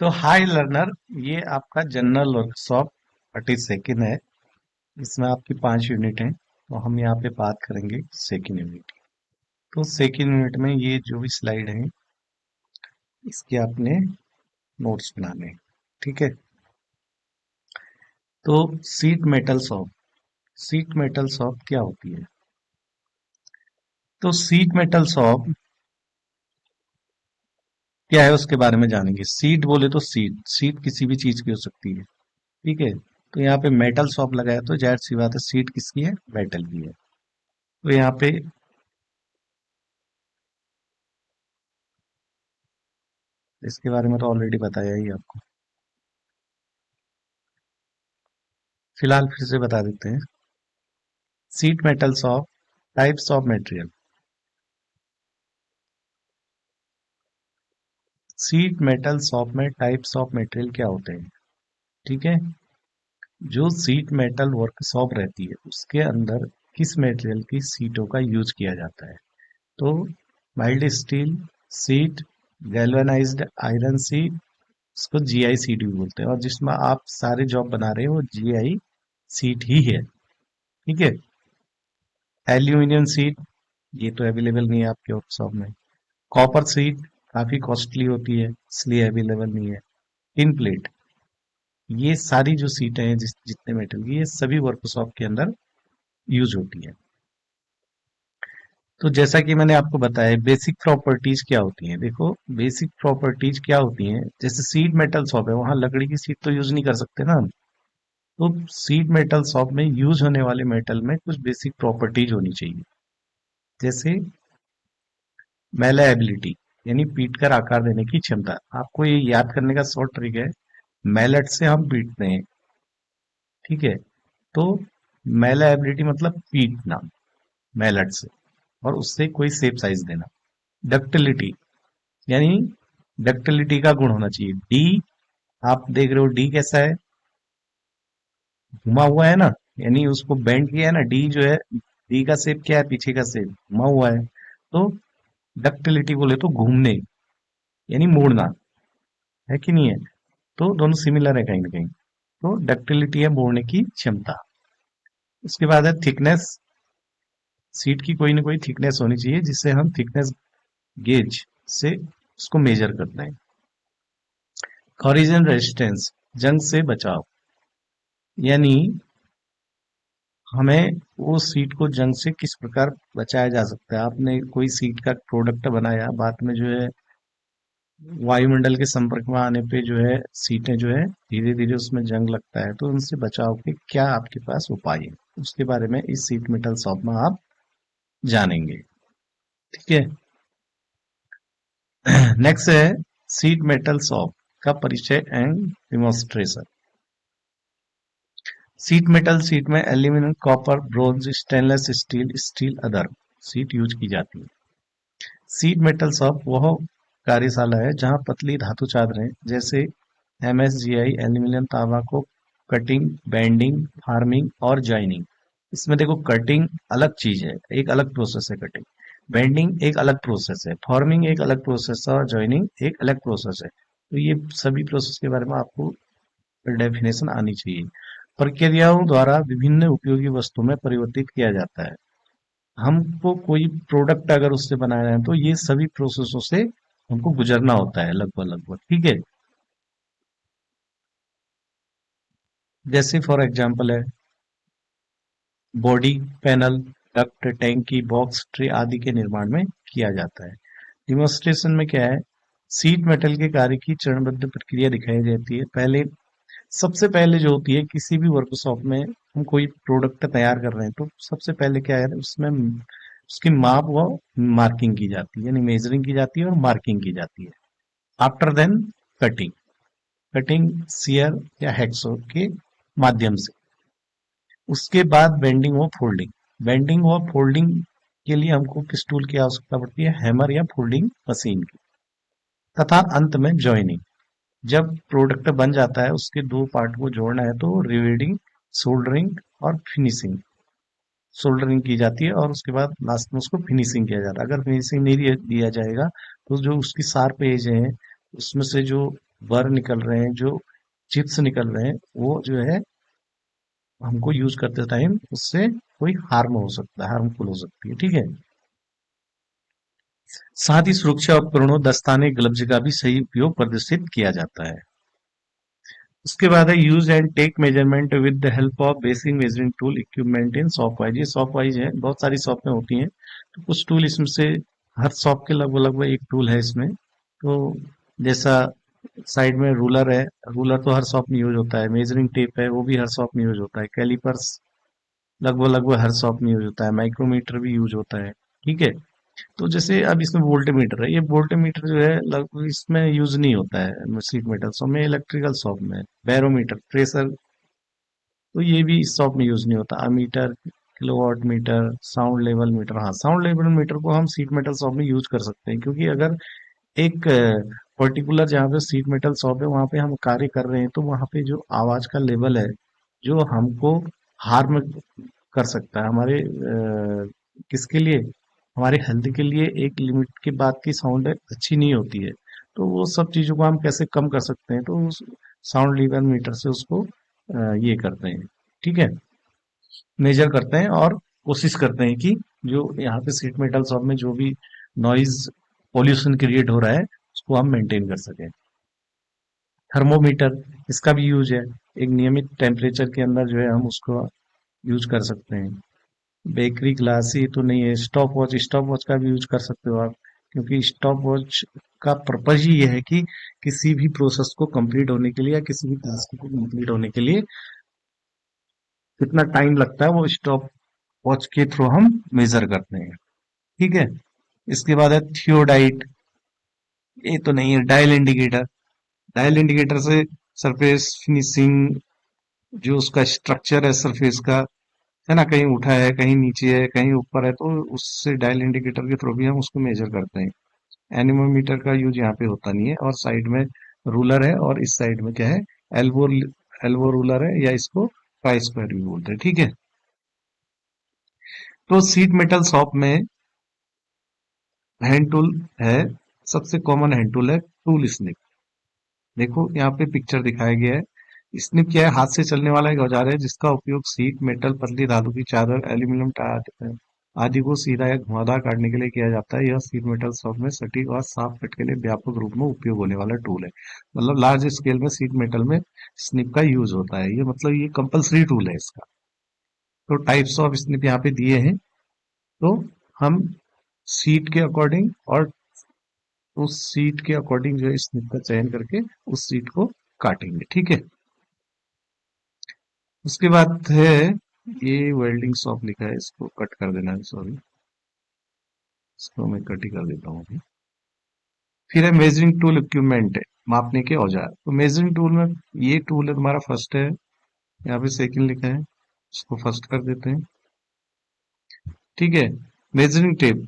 तो हाय लर्नर, ये आपका जनरल वर्कशॉप 32 है। इसमें आपकी 5 यूनिट हैं। तो हम यहाँ पे बात करेंगे सेकेंड यूनिट की। तो सेकेंड यूनिट में ये जो भी स्लाइड है, इसके आपने नोट्स बनाने हैं। ठीक है। तो सीट मेटल शॉप क्या होती है? तो सीट मेटल शॉप क्या है उसके बारे में जानेंगे। सीट बोले तो सीट सीट किसी भी चीज की हो सकती है। ठीक है। तो यहाँ पे मेटल शॉप लगाया तो जाहिर सी बात है, सीट किसकी है? मेटल की है। तो यहाँ पे इसके बारे में तो ऑलरेडी बताया ही आपको, फिलहाल फिर से बता देते हैं। Seat metals of types of material. Seat metal shop में टाइप्स ऑफ मटेरियल क्या होते हैं? ठीक है। जो सीट मेटल वर्कशॉप रहती है उसके अंदर किस मटेरियल की सीटों का यूज किया जाता है? तो mild steel sheet, galvanized iron sheet, उसको जीआई सीट भी बोलते हैं। और जिसमें आप सारे जॉब बना रहे हो वो जीआई सीट ही है। ठीक है। एल्यूमिनियम सीट, ये तो अवेलेबल नहीं है आपके वर्कशॉप में। कॉपर सीट काफी कॉस्टली होती है, इसलिए अवेलेबल नहीं है। टिन प्लेट, ये सारी जो सीटें हैं जितने मेटल की, ये सभी वर्कशॉप के अंदर यूज होती है। तो जैसा कि मैंने आपको बताया, बेसिक प्रॉपर्टीज क्या होती हैं। देखो, बेसिक प्रॉपर्टीज क्या होती हैं, जैसे सीट मेटल शॉप है, वहां लकड़ी की सीट तो यूज नहीं कर सकते ना हम। तो सीट मेटल शॉप में यूज होने वाले मेटल में कुछ बेसिक प्रॉपर्टीज होनी चाहिए। जैसे मैलेबिलिटी, यानी पीट कर आकार देने की क्षमता। आपको ये याद करने का शॉर्ट ट्रिक है, मैलेट से हम पीटते हैं। ठीक है। तो मैलेबिलिटी मतलब पीटना मैलेट से, और उससे कोई शेप साइज देना। डक्टिलिटी, यानी डक्टिलिटी का गुण होना चाहिए। डी, आप देख रहे हो डी कैसा है? घुमा हुआ है ना, यानी उसको बेंड किया है ना। डी जो है, डी का शेप क्या है? पीछे का शेप घुमा हुआ है। तो डक्टिलिटी बोले तो घूमने, यानी मोड़ना, है कि नहीं है? तो दोनों सिमिलर है कहीं ना कहीं। तो डक्टिलिटी है मोड़ने की क्षमता। उसके बाद है थिकनेस। सीट की कोई ना कोई थिकनेस होनी चाहिए, जिससे हम थिकनेस गेज से उसको मेजर करते हैं। कॉरिजन रेजिस्टेंस, जंग से बचाव, यानी हमें वो सीट को जंग से किस प्रकार बचाया जा सकता है। आपने कोई सीट का प्रोडक्ट बनाया, बाद में जो है वायुमंडल के संपर्क में आने पे जो है सीटें जो है धीरे धीरे उसमें जंग लगता है, तो उनसे बचाव के क्या आपके पास उपाय है, उसके बारे में इस सीट मेटल शॉप में आप जानेंगे। ठीक है। नेक्स्ट है सीट मेटल शॉप का परिचय and demonstration. Sheet metal sheet में aluminium, copper, bronze, stainless steel, steel other sheet use की जाती है। सीट मेटल शॉप वह कार्यशाला है जहां पतली धातु चादरें जैसे एमएसजीआई, एल्यूमिनियम, तांबा को कटिंग, बेंडिंग, फार्मिंग और जॉइनिंग। इसमें देखो, कटिंग अलग चीज है, एक अलग प्रोसेस है कटिंग। बेंडिंग एक अलग प्रोसेस है, फॉर्मिंग एक अलग प्रोसेस है, और जॉइनिंग एक अलग प्रोसेस है। तो ये सभी प्रोसेस के बारे में आपको डेफिनेशन आनी चाहिए। प्रक्रियाओं द्वारा विभिन्न उपयोगी वस्तुओं में परिवर्तित किया जाता है। हमको कोई प्रोडक्ट अगर उससे बनाना है तो ये सभी प्रोसेसों से हमको गुजरना होता है लगभग लगभग। ठीक है। जैसे फॉर एग्जांपल है बॉडी पैनल, डक्ट, टैंकी, बॉक्स, ट्रे आदि के निर्माण में किया जाता है। डिमोन्स्ट्रेशन में क्या है, सीट मेटल के कार्य की चरणबद्ध प्रक्रिया दिखाई जाती है। पहले, सबसे पहले जो होती है किसी भी वर्कशॉप में, हम कोई प्रोडक्ट तैयार कर रहे हैं तो सबसे पहले क्या है, उसमें उसकी माप व मार्किंग की जाती है, यानी मेजरिंग की जाती है और मार्किंग की जाती है। After then cutting, cutting shear या हैक्सो के माध्यम से। उसके बाद बेंडिंग व फोल्डिंग, बेंडिंग व फोल्डिंग के लिए हमको किस टूल की आवश्यकता पड़ती है? हैमर या फोल्डिंग मशीन की। तथा अंत में जॉइनिंग, जब प्रोडक्ट बन जाता है उसके दो पार्ट को जोड़ना है तो रिवेटिंग, सोल्डरिंग और फिनिशिंग, सोल्डरिंग की जाती है, और उसके बाद लास्ट में उसको फिनिशिंग किया जाता है। अगर फिनिशिंग नहीं दिया जाएगा तो जो उसकी शार्प एज है, उसमें से जो बर निकल रहे हैं, जो चिप्स निकल रहे हैं, वो जो है हमको यूज करते टाइम उससे कोई हार्म हो सकता है, हार्मफुल हो सकती है, ठीक है। साथ ही सुरक्षा उपकरणों, दस्ताने, ग्लव्स का भी सही उपयोग प्रदर्शित किया जाता है। उसके बाद है use and take measurement with the help of basic measuring tool equipment in shop wise. ये शॉप वाइज है, बहुत सारी शॉप में होती हैं, तो कुछ टूल इसमें से हर शॉप के लगभग लगभग एक टूल है इसमें। तो जैसा साइड में रूलर है, रूलर तो हर शॉप में यूज होता है। मेजरिंग टेप है, वो भी हर शॉप में यूज होता है। कैलिपर्स लगभग लगभग हर शॉप में यूज होता है। माइक्रोमीटर भी यूज होता है, ठीक है। तो जैसे अब इसमें वोल्टमीटर है, ये वोल्टमीटर जो है लगभग इसमें यूज नहीं होता है शीट मेटल शॉप में, इलेक्ट्रिकल शॉप में। बैरोमीटर, प्रेशर, तो ये भी इस शॉप में यूज नहीं होता। Ammeter, kilowatt meter, sound level meter, हाँ साउंड लेवल मीटर को हम शीट मेटल शॉप में यूज कर सकते हैं, क्योंकि अगर एक पर्टिकुलर जहाँ पे शीट मेटल शॉप है वहां पे हम कार्य कर रहे हैं, तो वहां पे जो आवाज का लेवल है, जो हमको हार्म कर सकता है हमारे किसके लिए, हमारे हेल्थ के लिए, एक लिमिट के बाद की साउंड अच्छी नहीं होती है। तो वो सब चीजों को हम कैसे कम कर सकते हैं, तो उस साउंड लेवल मीटर से उसको ये करते हैं, ठीक है, मेजर करते हैं और कोशिश करते हैं कि जो यहाँ पे शीट मेटल शॉप में जो भी नॉइज पोल्यूशन क्रिएट हो रहा है उसको हम मेंटेन कर सकें। थर्मोमीटर, इसका भी यूज है, एक नियमित टेम्परेचर के अंदर जो है हम उसको यूज कर सकते हैं। बेकरी ग्लास ही तो नहीं है। स्टॉप वॉच, स्टॉप वॉच का भी यूज कर सकते हो आप, क्योंकि स्टॉप वॉच का पर्पज ही यह है कि किसी भी प्रोसेस को कंप्लीट होने के लिए या किसी भी टास्क को कंप्लीट होने के लिए कितना टाइम लगता है, वो स्टॉप वॉच के थ्रू हम मेजर करते हैं, ठीक है। इसके बाद है थियोडाइट, ये तो नहीं है। डायल इंडिकेटर, डायल इंडिकेटर से सरफेस फिनिशिंग, जो उसका स्ट्रक्चर है सरफेस का, है ना, कहीं उठा है, कहीं नीचे है, कहीं ऊपर है, तो उससे डायल इंडिकेटर के थ्रू भी हम उसको मेजर करते हैं। एनीमोमीटर का यूज यहाँ पे होता नहीं है। और साइड में रूलर है, और इस साइड में क्या है, एल्बो, एल्बो रूलर है, या इसको ट्राई स्क्वायर भी बोलते हैं, ठीक है। तो सीट मेटल शॉप में हैंड टूल है, सबसे कॉमन हैंड टूल है टूल स्निप। देखो यहाँ पे पिक्चर दिखाया गया है। स्निप क्या है, हाथ से चलने वाला एक औजार है जिसका उपयोग सीट, मेटल, पतली धातु की चादर, एल्यूमिनियम टायर आदि को सीधा या घुमावदार काटने के लिए किया जाता है। यह सीट मेटल शॉप में सटीक और साफ कट के लिए व्यापक रूप में उपयोग होने वाला टूल है। मतलब लार्ज स्केल में सीट मेटल में स्निप का यूज होता है, ये मतलब ये कंपलसरी टूल है इसका। तो टाइप्स ऑफ स्निप यहाँ पे दिए हैं, तो हम सीट के अकॉर्डिंग और उस सीट के अकॉर्डिंग जो है स्निप का चयन करके उस सीट को काटेंगे, ठीक है। उसके बाद है, ये वेल्डिंग शॉप लिखा है, इसको कट कर देना है, सॉरी, इसको मैं कट ही कर देता हूँ अभी। फिर है मेजरिंग टूल इक्विपमेंट, है मापने के औजार। तो मेजरिंग टूल में ये टूल है तुम्हारा फर्स्ट है, यहाँ पे सेकंड लिखा है, इसको फर्स्ट कर देते हैं, ठीक है। मेजरिंग टेप,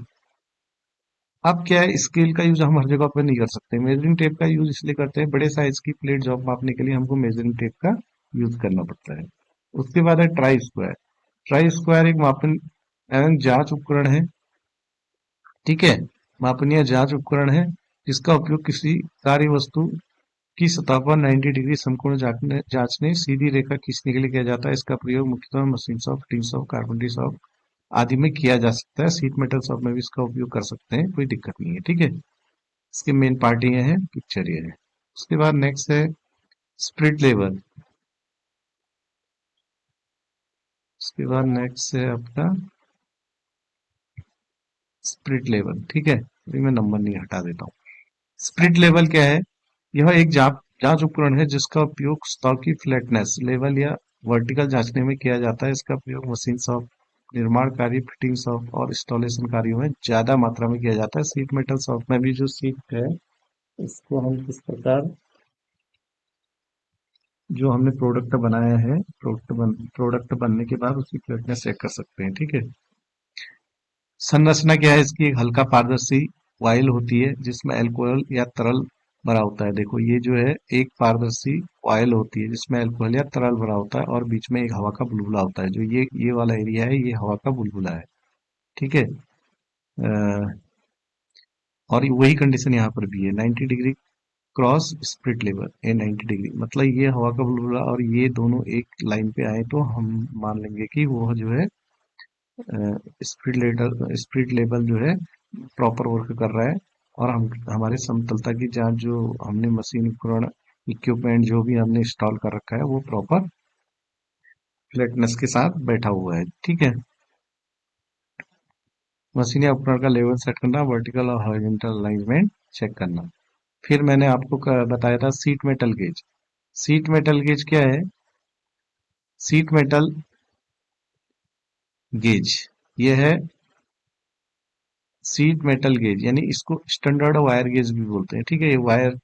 अब क्या है, स्केल का यूज हम हर जगह पर नहीं कर सकते। मेजरिंग टेप का यूज इसलिए करते हैं, बड़े साइज की प्लेट जॉब मापने के लिए हमको मेजरिंग टेप का यूज करना पड़ता है। उसके बाद है ट्राई स्क्वायर। ट्राई स्क्वायर एक मापन एवं जांच उपकरण है, ठीक है, मापनीय जांच उपकरण है जिसका उपयोग किसी कार्य वस्तु की सतह पर 90 डिग्री समकोण जांचने, सीधी रेखा खींचने के लिए किया जाता है। इसका प्रयोग मुख्यतः machine shop, tea shop, carpentry shop आदि में किया जा सकता है। सीट मेटल शॉप में भी इसका उपयोग कर सकते हैं, कोई दिक्कत नहीं है, ठीक है। इसके मेन पार्ट ये है, पिक्चर ये है। उसके बाद नेक्स्ट है स्प्रिट लेवल। उसके बाद नेक्स्ट है आपका स्प्रिट लेवल, ठीक है, अभी मैं नंबर नहीं हटा देता हूँ। स्प्रिट लेवल क्या है, यह एक जांच उपकरण है जिसका उपयोग सतह की फ्लैटनेस, लेवल या वर्टिकल जांचने में किया जाता है। इसका प्रयोग मशीन शॉप, निर्माण कार्य, फिटिंग शॉप और इंस्टॉलेशन कार्यों में ज्यादा मात्रा में किया जाता है। सीट मेटल शॉप में भी जो सीट है, इसको हम किस प्रकार, जो हमने प्रोडक्ट बनाया है, प्रोडक्ट बनने के बाद उसकी फ्लैटनेस चेक कर सकते हैं, ठीक है। संरचना क्या है इसकी, एक हल्का पारदर्शी वायल होती है जिसमें अल्कोहल या तरल भरा होता है। देखो ये जो है एक पारदर्शी वायल होती है जिसमें अल्कोहल या तरल भरा होता है, और बीच में एक हवा का बुलबुला होता है। जो ये वाला एरिया है, ये हवा का बुलबुला है, ठीक है। और वही कंडीशन यहाँ पर भी है, 90 degree cross spirit level A 90 degree, मतलब ये हवा का बुलबुला और ये दोनों एक लाइन पे आए तो हम मान लेंगे कि वो जो है स्प्रिट लेवल जो है प्रॉपर वर्क कर रहा है, और हम हमारे समतलता की जांच जो हमने मशीन उपकरण इक्विपमेंट जो भी हमने इंस्टॉल कर रखा है वो प्रॉपर फ्लैटनेस के साथ बैठा हुआ है। ठीक है, मशीन या उपकरण का लेवल सेट करना, वर्टिकल और हॉरिजॉन्टल अलाइनमेंट चेक करना। फिर मैंने आपको बताया था seat metal gauge. Seat metal gauge क्या है? सीट मेटल गेज ये है सीट मेटल गेज, यानी इसको स्टैंडर्ड वायर गेज भी बोलते हैं। ठीक है, ये वायर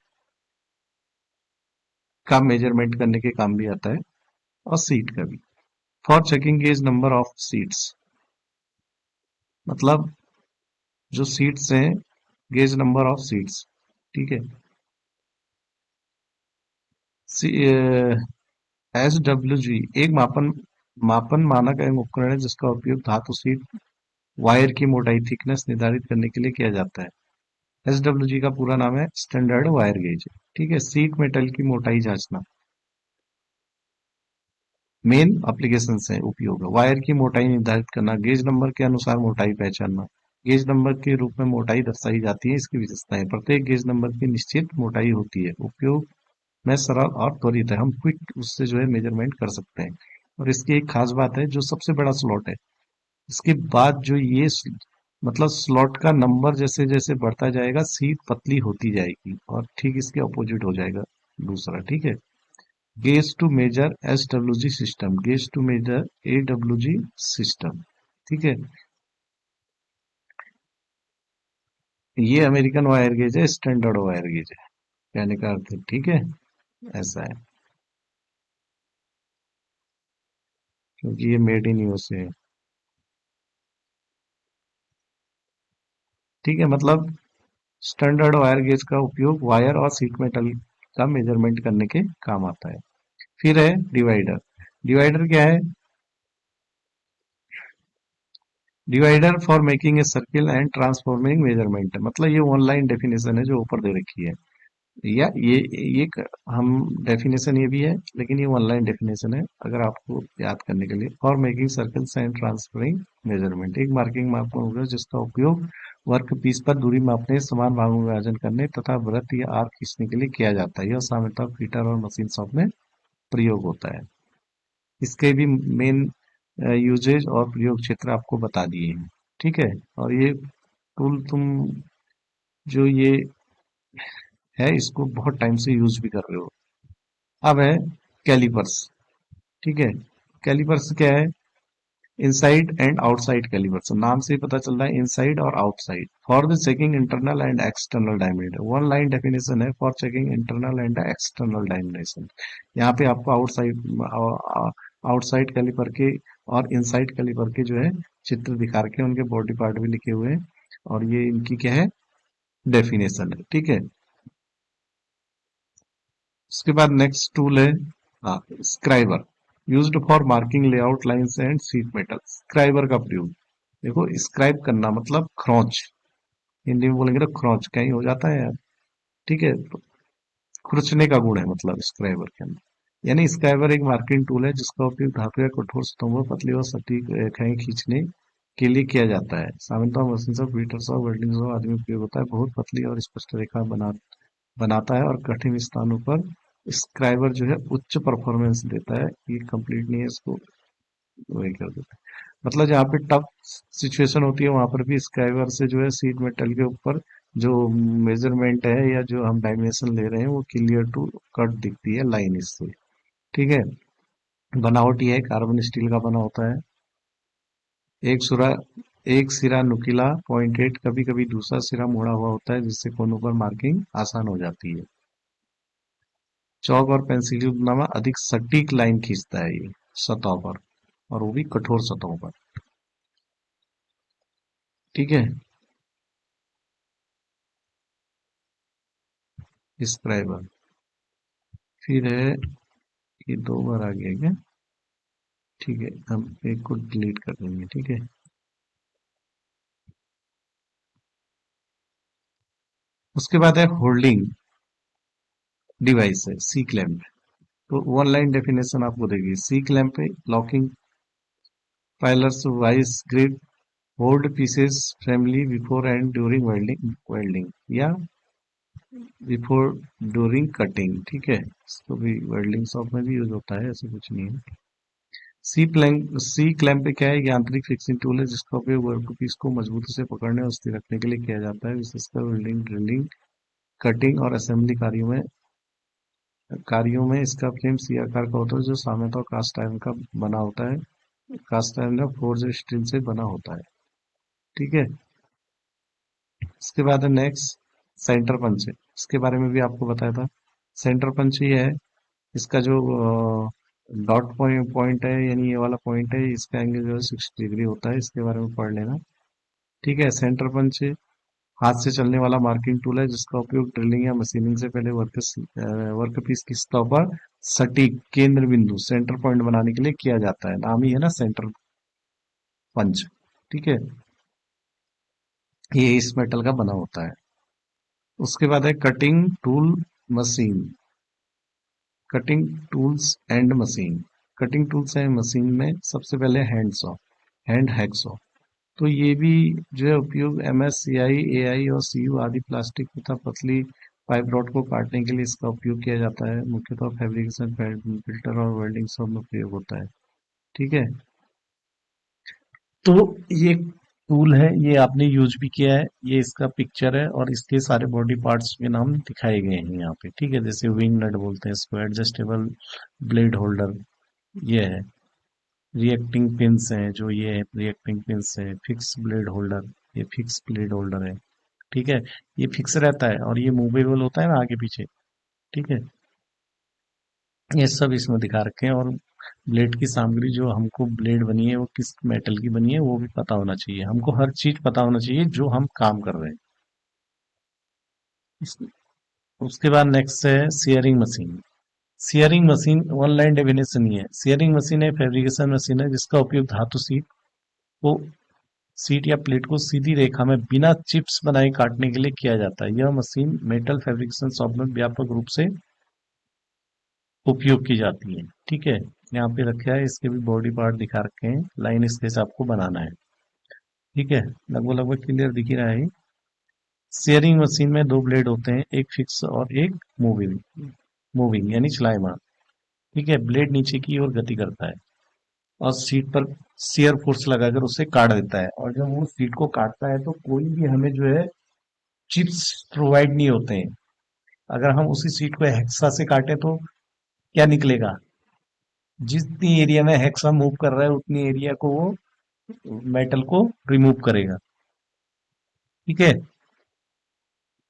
का मेजरमेंट करने के काम भी आता है और सीट का भी। For checking gauge number of seats, मतलब जो सीट्स हैं, गेज नंबर ऑफ सीट्स। ठीक है, एस डब्ल्यू जी एक मापन मानक एवं उपकरण है जिसका उपयोग धातु सीट वायर की मोटाई थिकनेस निर्धारित करने के लिए किया जाता है। एस डब्ल्यू जी का पूरा नाम है स्टैंडर्ड वायर गेज। ठीक है, सीट मेटल की मोटाई जांचना, मेन एप्लीकेशन है, उपयोग है। वायर की मोटाई निर्धारित करना, गेज नंबर के अनुसार मोटाई पहचानना। गेज नंबर के रूप में मोटाई दर्शाई जाती है। इसकी विशेषताएं, प्रत्येक गेज नंबर की निश्चित मोटाई होती है। उपयोग में सरल और त्वरित है, हम क्विक उससे जो है मेजरमेंट कर सकते हैं। और इसकी एक खास बात है, जो सबसे बड़ा स्लॉट है, इसके बाद जो ये मतलब स्लॉट का नंबर जैसे जैसे बढ़ता जाएगा सीट पतली होती जाएगी, और ठीक इसके अपोजिट हो जाएगा दूसरा। ठीक है, gauge to measure S W G system, gauge to measure A W G system. ठीक है, ये अमेरिकन वायर गेज है, स्टैंडर्ड वायर गेज है, कहने का अर्थ है। ठीक है, ऐसा है, क्योंकि ये मेड इन यूएसए है। ठीक है, मतलब स्टैंडर्ड वायर गेज का उपयोग वायर और सीट मेटल का मेजरमेंट करने के काम आता है। फिर है डिवाइडर। डिवाइडर क्या है? Divider for making a circle and transforming measurement, मतलब ये ऑनलाइन डेफिनेशन है जो ऊपर दे रखी है, या हम डेफिनेशन ये भी है, लेकिन ये ऑनलाइन डेफिनेशन है अगर आपको याद करने के लिए। For making circles and transferring measurement, एक मार्किंग मापन होगा जिसका उपयोग वर्क पीस पर दूरी मापने, समान भागों में विभाजन करने तथा वृत्त या आर्क खींचने के लिए किया जाता है। यह सामान्यतः फीटर और मशीन शॉप में प्रयोग होता है। इसके भी मेन यूजेज और प्रयोग क्षेत्र आपको बता दिए हैं। ठीक है, और ये टूल तुम जो ये है इसको बहुत टाइम से यूज भी कर रहे हो। अब है कैलिपर्स। ठीक है, कैलिपर्स क्या है? इनसाइड एंड आउटसाइड कैलिपर्स, नाम से ही पता चल रहा है इनसाइड और outside. For the checking internal and external diameter, one line definition है for checking internal and external dimension. यहाँ पे आपको आउटसाइड कैलिपर के और इनसाइड कैलिपर के जो है चित्र दिखा रखे हैं, उनके बॉडी पार्ट भी लिखे हुए हैं, और ये इनकी क्या है, डेफिनेशन है। ठीक है, उसके बाद नेक्स्ट टूल है scriber, used for marking layout lines and seat metal. Scriber का प्रयोग, देखो स्क्राइब करना मतलब खरोंच, हिंदी में बोलेंगे तो खरोंच कहीं हो जाता है यार। ठीक है, तो खुरचने का गुण है मतलब स्क्राइबर के अंदर, यानी स्क्राइबर एक मार्किंग टूल है जिसका उपयोग धातु या कठोर स्तंभों, पतली और सटीक रेखाएं खींचने के लिए किया जाता है। सामान्यतः मशीन से मीटर सौ वेल्डिंग सौ आदि में उपयोग होता है। बहुत पतली और स्पष्ट रेखा बनाता है, और कठिन स्थानों पर स्क्राइबर जो है उच्च परफॉर्मेंस देता है। ये कंप्लीट नहीं है, इसको वही कर देता है। मतलब जहाँ पे टफ सिचुएशन होती है वहां पर भी स्क्राइबर से जो है सीट मेटल के ऊपर जो मेजरमेंट है या जो हम डायमेंशन ले रहे हैं वो क्लियर टू कट दिखती है लाइन इससे। ठीक है, बनावट ये है, कार्बन स्टील का बना होता है। एक सुरा एक सिरा नुकीला पॉइंटेड, कभी कभी दूसरा सिरा मुड़ा हुआ होता है जिससे कोनों पर मार्किंग आसान हो जाती है। चौक और पेंसिल की तुलना में अधिक सटीक लाइन खींचता है ये सतहों पर, और वो भी कठोर सतहों पर। ठीक है, स्क्राइबर। फिर है, ये दो बार आ गया क्या? ठीक है, हम एक को डिलीट कर देंगे। ठीक है, उसके बाद है होल्डिंग। डिवाइस है सी क्लैंप। तो वन लाइन डेफिनेशन आपको देगी, सी क्लैंप है locking pliers vise grip hold pieces firmly before and during welding या बिफोर ड्यूरिंग कटिंग। ठीक है, इसको भी वेल्डिंग शॉप में भी यूज होता है, ऐसे कुछ नहीं है। सी क्लैंप पे क्या है, ये आंतरिक फिक्सिंग टूल है जिसका उपयोग वर्कपीस को मजबूती से पकड़ने और स्थिर रखने के लिए किया जाता है, विशेषकर वेल्डिंग, ड्रिलिंग, कटिंग और असेंबली कार्यों में इसका फ्रेम सी आकार का होता है जो सामान्यतः कास्ट आयरन का बना होता है, कास्ट आयरन या फोर्ज स्टील से बना होता है। ठीक है, इसके बाद है नेक्स्ट सेंटर पंच है, इसके बारे में भी आपको बताया था। सेंटर पंच ये है, इसका जो डॉट पॉइंट है, यानी ये वाला पॉइंट है, इसका एंगल जो है 60 डिग्री होता है, इसके बारे में पढ़ लेना। ठीक है, सेंटर पंच हाथ से चलने वाला मार्किंग टूल है जिसका उपयोग ड्रिलिंग या मशीनिंग से पहले वर्क पीस की सतह पर सटीक केंद्र बिंदु सेंटर पॉइंट बनाने के लिए किया जाता है, नाम ही है ना सेंटर पंच। ठीक है, ये इस मेटल का बना होता है। उसके बाद है cutting tool machine, cutting tools and machine. Cutting tools and machine में सबसे पहले हैंड हैक्सॉ। तो ये भी जो है उपयोग एमएससीआई, एआई और सीयू आदि प्लास्टिक तथा पतली पाइप रॉड को काटने के लिए इसका उपयोग किया जाता है, मुख्यतः फैब्रिकेशन, फिल्टर और वेल्डिंग सब में प्रयोग होता है। ठीक है, तो ये टूल है, ये आपने यूज भी किया है, ये इसका पिक्चर है और इसके सारे बॉडी पार्ट्स के नाम दिखाए गए हैं यहाँ पे। ठीक है, जैसे विंग नट बोलते हैं इसको, एडजस्टेबल ब्लेड होल्डर ये है, रिएक्टिंग पिंस हैं जो ये है, रिएक्टिंग पिंस है, फिक्स ब्लेड होल्डर, ये फिक्स ब्लेड होल्डर है। ठीक है, ये फिक्स रहता है और ये मूवेबल होता है ना आगे पीछे। ठीक है, ये सब इसमें दिखा रखे हैं। और ब्लेड की सामग्री जो हमको ब्लेड बनी है वो किस मेटल की बनी है वो भी पता होना चाहिए, हमको हर चीज पता होना चाहिए जो हम काम कर रहे हैं। इस- उसके बाद नेक्स्ट है shearing machine. Shearing machine one line definition ही है, सियरिंग मशीन है फैब्रिकेशन मशीन है जिसका उपयोग धातु को सीट या प्लेट को सीधी रेखा में बिना चिप्स बनाए काटने के लिए किया जाता है। यह मशीन मेटल फैब्रिकेशन शॉप में व्यापक रूप से उपयोग की जाती है। ठीक है, यहाँ पे रखा है, इसके भी बॉडी पार्ट दिखा रखे हैं, लाइन स्केच आपको बनाना है। ठीक है, लगभग लगभग क्लियर दिख ही रहा है। शेयरिंग मशीन में दो ब्लेड होते हैं, एक फिक्स और एक मूविंग, मूविंग यानी चलायमान। ठीक है, ब्लेड नीचे की ओर गति करता है और सीट पर शेयर फोर्स लगाकर उसे काट देता है, और जब वो सीट को काटता है तो कोई भी हमें जो है चिप्स प्रोवाइड नहीं होते हैं। अगर हम उसी सीट को हेक्सा से काटें तो क्या निकलेगा, जितनी एरिया में हेक्सा मूव कर रहा है उतनी एरिया को वो मेटल को रिमूव करेगा। ठीक है,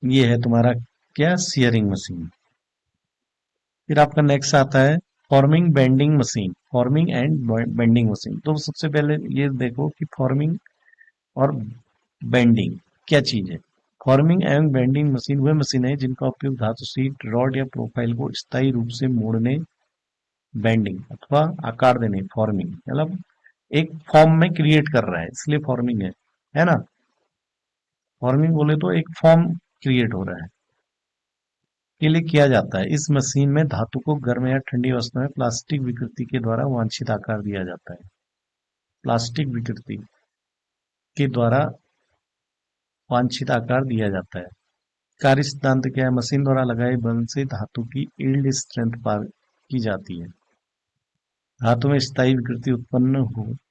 ये है तुम्हारा क्या, सियरिंग मशीन। फिर आपका नेक्स्ट आता है forming bending machine, forming and bending machine. तो सबसे पहले ये देखो कि फॉर्मिंग और बेंडिंग क्या चीज है। फॉर्मिंग एंड बेंडिंग मशीन वह मशीन है जिनका उपयोग धातु शीट, रॉड या प्रोफाइल को स्थायी रूप से मोड़ने, बेंडिंग अथवा आकार देने, फॉर्मिंग मतलब एक फॉर्म में क्रिएट कर रहा है इसलिए फॉर्मिंग है ना। फॉर्मिंग बोले तो एक फॉर्म क्रिएट हो रहा है के लिए किया जाता है। इस मशीन में धातु को गर्म या ठंडी अवस्था में प्लास्टिक विकृति के द्वारा वांछित आकार दिया जाता है, प्लास्टिक विकृति के द्वारा वांछित आकार दिया जाता है। कार्य सिद्धांत क्या है, मशीन द्वारा लगाए बल से धातु की यील्ड स्ट्रेंथ पार की जाती है, धातु में स्थायी विकृति उत्पन्न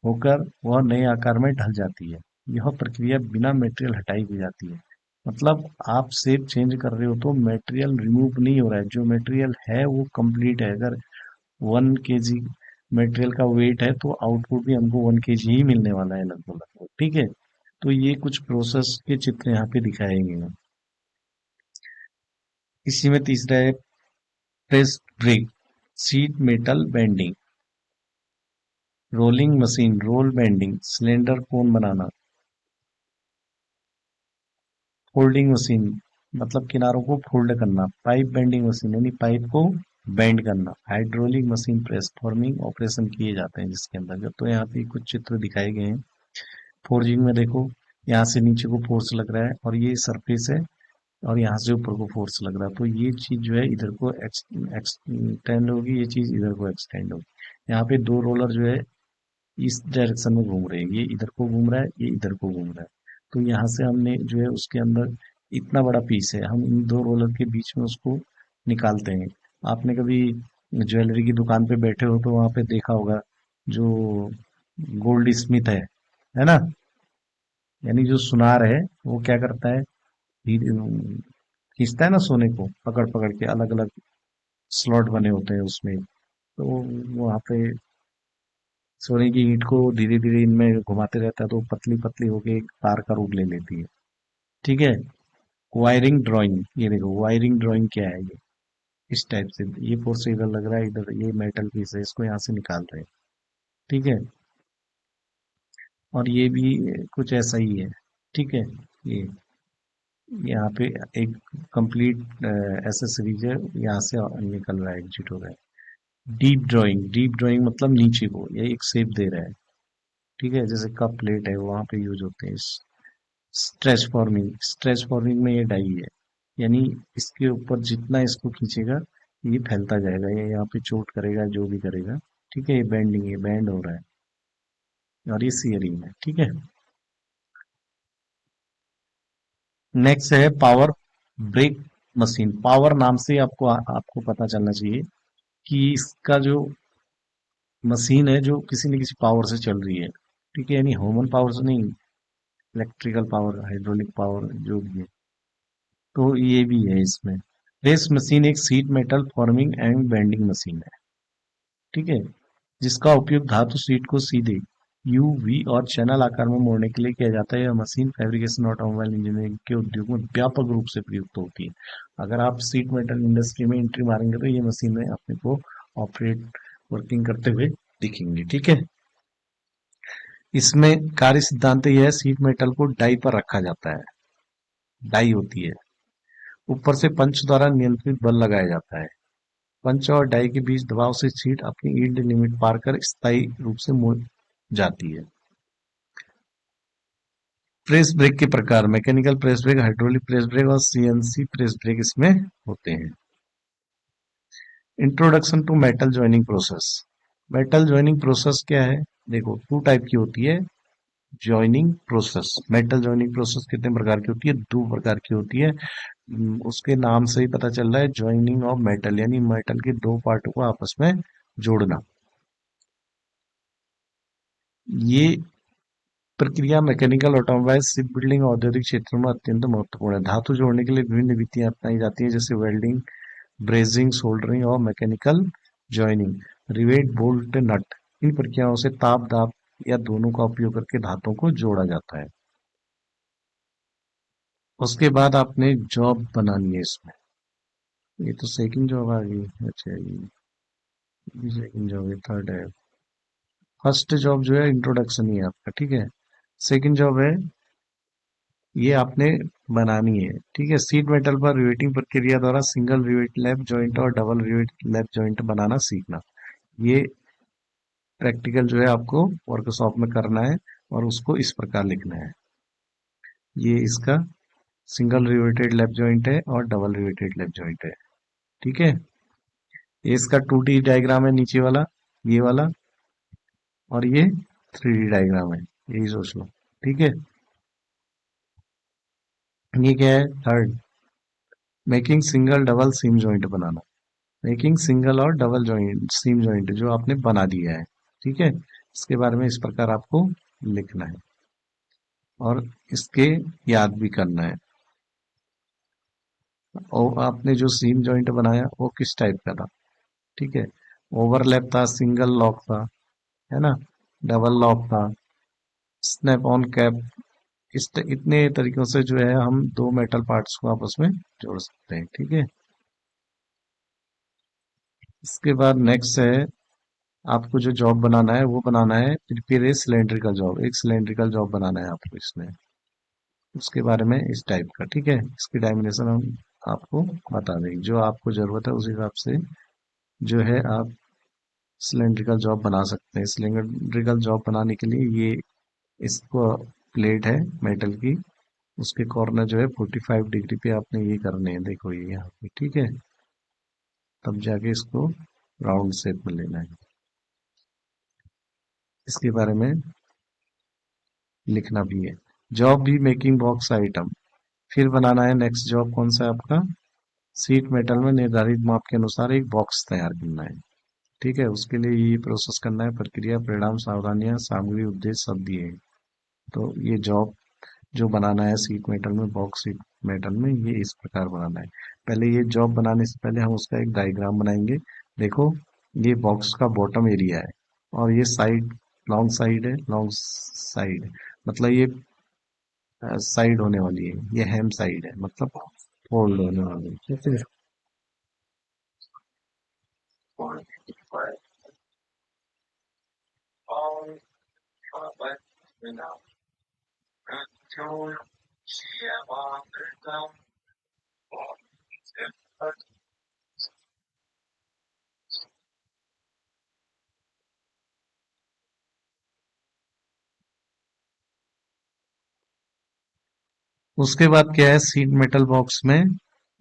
होकर वह नए आकार में ढल जाती है। यह प्रक्रिया बिना मटेरियल हटाई की जाती है। मतलब आप शेप चेंज कर रहे हो तो मटेरियल रिमूव नहीं हो रहा है, जो मटेरियल है वो कंप्लीट है। अगर 1 kg मटेरियल का वेट है तो आउटपुट भी हमको 1 kg ही मिलने वाला है लगभग लगभग। ठीक है, तो ये कुछ प्रोसेस के चित्र यहाँ पे दिखाए गए हैं। इसी में तीसरा है press brake, sheet metal bending, rolling machine, roll bending, cylinder cone बनाना, फोल्डिंग मशीन मतलब किनारों को फोल्ड करना, पाइप बेंडिंग मशीन यानी पाइप को बेंड करना, hydraulic machine press forming operation किए जाते हैं जिसके अंदर। तो यहाँ पे कुछ चित्र दिखाए गए हैं। फोर्जिंग में देखो, यहाँ से नीचे को फोर्स लग रहा है और ये सरफेस है, और यहाँ से ऊपर को फोर्स लग रहा है, तो ये चीज जो है इधर को एक्सटेंड होगी, ये चीज इधर को एक्सटेंड होगी। यहाँ पे दो रोलर जो है इस डायरेक्शन में घूम रहे हैं, ये इधर को घूम रहा है, ये इधर को घूम रहा है। तो यहाँ से हमने जो है उसके अंदर इतना बड़ा पीस है, हम इन दो रोलर के बीच में उसको निकालते हैं। आपने कभी ज्वेलरी की दुकान पे बैठे हो तो वहां पे देखा होगा, जो गोल्ड स्मिथ है ना, यानी जो सुनार है, वो क्या करता है, खींचता है ना सोने को पकड़ पकड़ के, अलग अलग स्लॉट बने होते हैं उसमें। तो वहां पे सोने की ईंट को धीरे धीरे इनमें घुमाते रहता है, तो पतली पतली होके एक तार का रूप ले लेती है। ठीक है। वायरिंग ड्राइंग, ये देखो वायरिंग ड्राइंग क्या है, ये इस टाइप से, ये फोर से इधर लग रहा है, इधर ये मेटल पीस है, इसको यहाँ से निकाल रहे हैं। ठीक है। और ये भी कुछ ऐसा ही है। ठीक है। ये यहाँ पे एक कंप्लीट एसेसरीज है, यहाँ से निकल रहा है, एग्जिट हो रहा है। डीप ड्राइंग, डीप ड्राइंग मतलब नीचे को ये एक शेप दे रहा है। ठीक है, जैसे कप प्लेट है वहां पे यूज होते हैं। स्ट्रेच फॉर्मिंग, स्ट्रेच फॉर्मिंग में ये डाई है, यानी इसके ऊपर जितना इसको खींचेगा ये फैलता जाएगा, ये यहाँ पे चोट करेगा, जो भी करेगा। ठीक है, ये बेंडिंग है, बैंड हो रहा है। और ये सीयरिंग है। ठीक है। नेक्स्ट है पावर ब्रेक मशीन। पावर नाम से आपको पता चलना चाहिए कि इसका जो मशीन है, जो किसी न किसी पावर से चल रही है। ठीक है, यानी ह्यूमन पावर से नहीं, इलेक्ट्रिकल पावर, हाइड्रोलिक पावर, जो भी है। तो ये भी है इसमें। प्रेस मशीन एक seat metal forming and bending machine है। ठीक है, जिसका उपयोग धातु सीट को सीधे यू वी और चैनल आकार में मोड़ने के लिए किया जाता है। यह मशीन फैब्रिकेशन, ऑटोमोबाइल इंजीनियरिंग के उद्योग में व्यापक रूप से प्रयुक्त होती है। अगर आप सीट मेटल इंडस्ट्री में एंट्री मारेंगे तो ये मशीनें अपने को ऑपरेट, वर्किंग करते हुए दिखेंगी। ठीक है। इसमें कार्य सिद्धांत यह है, सीट मेटल को डाई पर रखा जाता है, डाई होती है, ऊपर से पंच द्वारा नियंत्रित बल लगाया जाता है। पंच और डाई के बीच दबाव से शीट अपनी यील्ड लिमिट पार कर स्थायी रूप से मुड़ जाती है। प्रेस ब्रेक के प्रकार, mechanical press brake, hydraulic press brake और सीएनसी प्रेस ब्रेक इसमें होते हैं। Introduction to metal joining process. Metal joining process क्या है, देखो टू टाइप की होती है joining process. Metal joining process कितने प्रकार की होती है, दो प्रकार की होती है। उसके नाम से ही पता चल रहा है, जॉइनिंग ऑफ मेटल, यानी मेटल के दो पार्टों को आपस में जोड़ना। ये प्रक्रिया मैकेनिकल, ऑटोमोबाइल, शिप बिल्डिंग, औद्योगिक क्षेत्रों में अत्यंत महत्वपूर्ण है। धातु जोड़ने के लिए विभिन्न विधियां अपनाई जाती हैं, जैसे वेल्डिंग, ब्रेजिंग, सोल्डरिंग और मैकेनिकल जॉइनिंग, रिवेट, बोल्ट, नट। इन प्रक्रियाओं से ताप, दाब या दोनों का उपयोग करके धातुओं को जोड़ा जाता है। उसके बाद आपने जॉब बनानी है इसमें। ये तो सेकंड जॉब आ गई। अच्छा, ये सेकंड जॉब है, थर्ड है। फर्स्ट जॉब जो है इंट्रोडक्शन ही है आपका। ठीक है। सेकंड जॉब है, ये आपने बनानी है। ठीक है, सीट मेटल पर रिवेटिंग प्रक्रिया द्वारा सिंगल रिवेट लैप जॉइंट और डबल रिवेट लैप जॉइंट बनाना सीखना। ये प्रैक्टिकल जो है आपको वर्कशॉप में करना है, और उसको इस प्रकार लिखना है। ये इसका सिंगल रिवेटेड लैप जॉइंट है और डबल रिवेटेड लैप जॉइंट है। ठीक है। ये इसका 2D डायग्राम है नीचे वाला, ये वाला, और ये 3D डायग्राम है, यही सोच लो। ठीक है। ये क्या है, थर्ड, मेकिंग सिंगल डबल सीम जॉइंट बनाना। मेकिंग सिंगल और डबल जॉइंट सीम जॉइंट जो आपने बना दिया है। ठीक है, इसके बारे में इस प्रकार आपको लिखना है, और इसके याद भी करना है। और आपने जो सीम जॉइंट बनाया वो किस टाइप का था। ठीक है, ओवरलैप था, सिंगल लॉक था, है ना, डबल लॉक था, स्नैप ऑन कैप। इतने तरीकों से जो है हम दो मेटल पार्ट्स को आपस में जोड़ सकते हैं। ठीक है। इसके बाद नेक्स्ट है, आपको जो जॉब बनाना है वो बनाना है प्रिपेयर ए सिलेंड्रिकल जॉब। एक सिलेंड्रिकल जॉब बनाना है आपको इसमें, उसके बारे में इस टाइप का। ठीक है, इसकी डायमेंशन हम आपको बता देंगे, जो आपको जरूरत है उस हिसाब से जो है आप सिलेंड्रिकल जॉब बना सकते हैं। सिलेंड्रिकल जॉब बनाने के लिए ये इसको प्लेट है मेटल की, उसके कॉर्नर जो है 45 डिग्री पे आपने ये करने हैं, देखो ये यहाँ पे, ठीक है। तब जाके इसको राउंड शेप में लेना है। इसके बारे में लिखना भी है। जॉब भी मेकिंग बॉक्स आइटम। फिर बनाना है नेक्स्ट जॉब, कौन सा है आपका? शीट मेटल में निर्धारित माप के अनुसार एक बॉक्स तैयार करना है। ठीक है, उसके लिए ये प्रोसेस करना है। प्रक्रिया, परिणाम, सावधानियां, सामग्री, उद्देश्य सब दिए हैं। तो ये जॉब जो बनाना है शीट मेटल में, बॉक्स शीट मेटल में, ये इस प्रकार बनाना है। पहले ये जॉब बनाने से पहले हम उसका एक डायग्राम बनाएंगे। देखो, ये बॉक्स का बॉटम एरिया है और ये साइड लॉन्ग साइड है, लॉन्ग साइड मतलब ये साइड होने वाली है, ये हैम साइड है, मतलब फोल्ड होने वाली है, ठीक है। उसके बाद क्या है, सीट मेटल बॉक्स में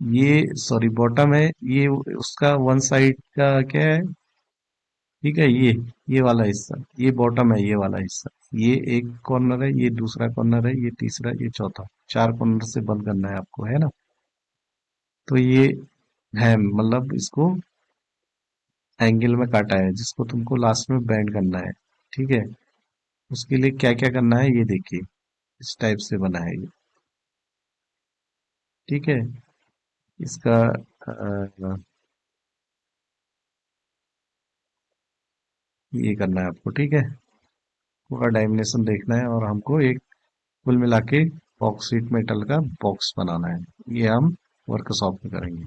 ये, सॉरी बॉटम है ये, उसका वन साइड का क्या है, ठीक है, ये वाला हिस्सा, ये बॉटम है, ये वाला हिस्सा, ये एक कॉर्नर है, ये दूसरा कॉर्नर है, ये तीसरा, ये चौथा, चार कॉर्नर से बंद करना है आपको, है ना। तो ये है, मतलब इसको एंगल में काटा है, जिसको तुमको लास्ट में बेंड करना है, ठीक है। उसके लिए क्या क्या करना है ये देखिए, इस टाइप से बना है ये, ठीक है। इसका ये करना है आपको, ठीक है। पूरा डायमेंशन देखना है और हमको एक कुल मिला के बॉक्सीट मेटल का बॉक्स बनाना है। ये हम वर्कशॉप में करेंगे।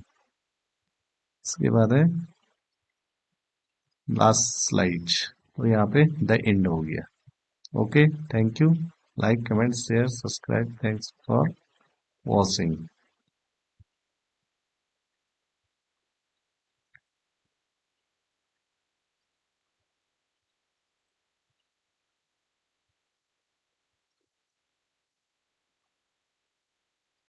इसके बाद है लास्ट स्लाइड, तो यहाँ पे द एंड हो गया। Okay, thank you. Like, comment, share, subscribe, thanks for watching.